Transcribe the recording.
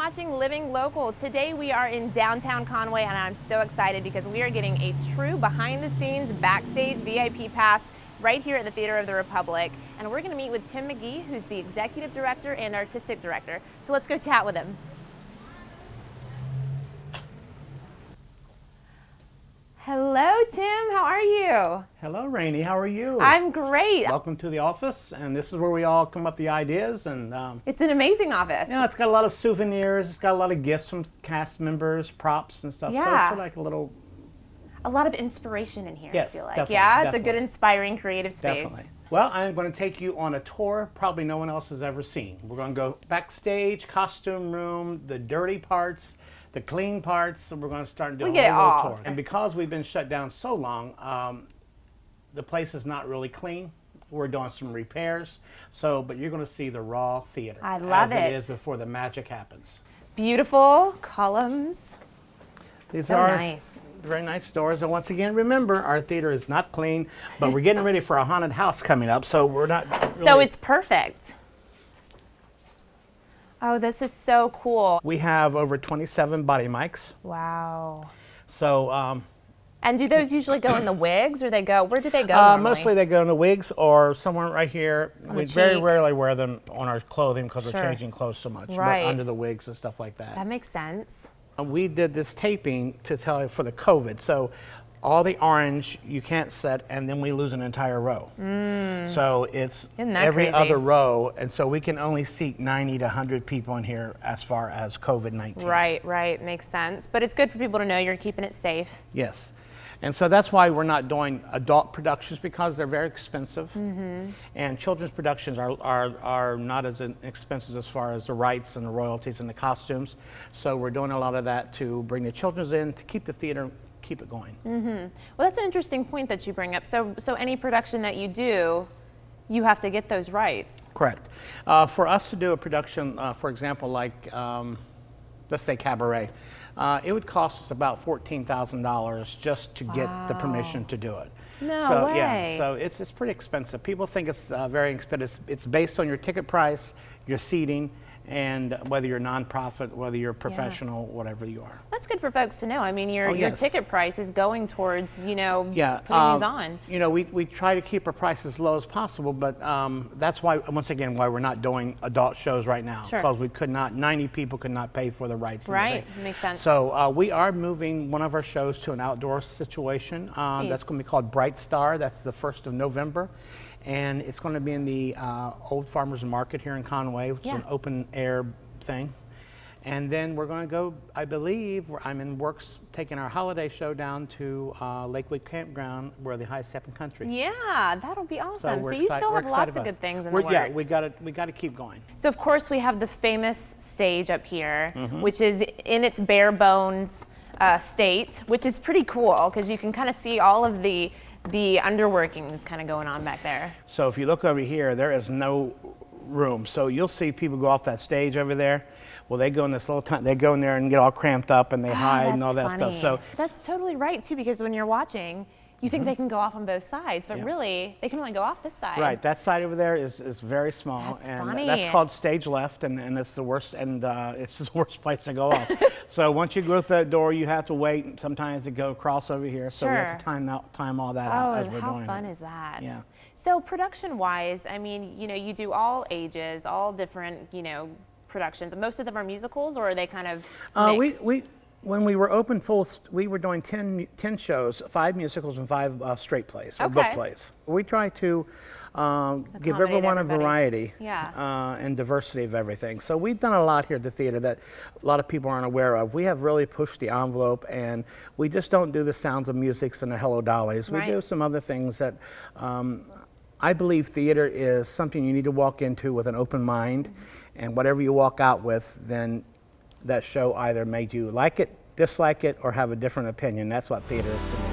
watching Living Local. Today we are in downtown Conway and I'm so excited because we are getting a true behind the scenes backstage VIP pass right here at the Theater of the Republic. And we're going to meet with Tim McGee, who's the executive director and artistic director. So let's go chat with him. Hello, Tim. How are you? Hello, Rainey. How are you? I'm great. Welcome to the office, and this is where we all come up with the ideas. And it's an amazing office. yeah, it's got a lot of souvenirs. It's got a lot of gifts from cast members, props, and stuff. Yeah. So it's sort of like a lot of inspiration in here. Yes, I feel like. definitely, Yeah, it's definitely. a good, inspiring, creative space. Definitely. Well, I'm going to take you on a tour probably no one else has ever seen. We're going to go backstage, costume room, the dirty parts, the clean parts. So we're going to start doing a whole tour. And because we've been shut down so long, the place is not really clean. We're doing some repairs. But you're going to see the raw theater. I love as it is before the magic happens. Beautiful columns. These so are nice. Very nice doors. And once again, remember, our theater is not clean, but we're getting ready for a haunted house coming up, so we're not really... So it's perfect. Oh, this is so cool. We have over 27 body mics. Wow. So... and do those usually go in the wigs, or where do they go normally? Mostly they go in the wigs or somewhere right here. We very rarely wear them on our clothing because we're changing clothes so much. Right. But under the wigs and stuff like that. That makes sense. We did this taping to tell you for the COVID. So all the orange you can't set, and then we lose an entire row. So it's every other row, and so we can only seat 90 to 100 people in here as far as COVID-19. Right, makes sense. But it's good for people to know you're keeping it safe. Yes. And so that's why we're not doing adult productions, because they're very expensive. And children's productions are not as expensive as far as the rights and the royalties and the costumes. So we're doing a lot of that to bring the children's in, to keep the theater, keep it going. Well, that's an interesting point that you bring up. So any production that you do, you have to get those rights. Correct. For us to do a production, for example, like, let's say Cabaret, it would cost us about $14,000 just to get the permission to do it. No way. Yeah, so it's pretty expensive. People think it's very expensive. It's based on your ticket price, your seating, and whether you're nonprofit, whether you're professional, whatever you are. That's good for folks to know. I mean, your ticket price is going towards, putting these on. We try to keep our prices as low as possible, but that's why, once again, why we're not doing adult shows right now. Because we could not, 90 people could not pay for the rights. Right, makes sense. So we are moving one of our shows to an outdoor situation. That's going to be called Bright Star. That's the 1st of November. And it's going to be in the Old Farmers Market here in Conway, which is an open air thing. And then we're going to go, I believe, I'm in works taking our holiday show down to Lakewood Campground, where the High Stepping Country. Yeah, that'll be awesome. So you still have lots of good things in the works. Yeah, we got to keep going. So of course we have the famous stage up here, which is in its bare bones state, which is pretty cool because you can kind of see all of the underworkings kind of going on back there. So if you look over here, there is no room. So you'll see people go off that stage over there. Well, they go in this little time, they go in there and get all cramped up and they hide and all that stuff. So that's totally right too, because when you're watching, you think they can go off on both sides, but really they can only go off this side. Right, that side over there is very small. That's and funny. That's called stage left, and it's the worst, and it's the worst place to go off. So once you go through that door, you have to wait sometimes to go across over here. So we have to time all that out as we're doing it. How fun is that? Yeah. So production-wise, I mean, you do all ages, all different, productions. Most of them are musicals, or are they kind of mixed? When we were open full, we were doing 10 shows, 5 musicals and 5 straight plays, or book plays. We try to give everyone a variety and diversity of everything. So we've done a lot here at the theater that a lot of people aren't aware of. We have really pushed the envelope, and we just don't do the Sounds of Musics and the Hello Dollies. We do some other things that I believe theater is something you need to walk into with an open mind, and whatever you walk out with, then that show either made you like it, dislike it, or have a different opinion. That's what theater is to me.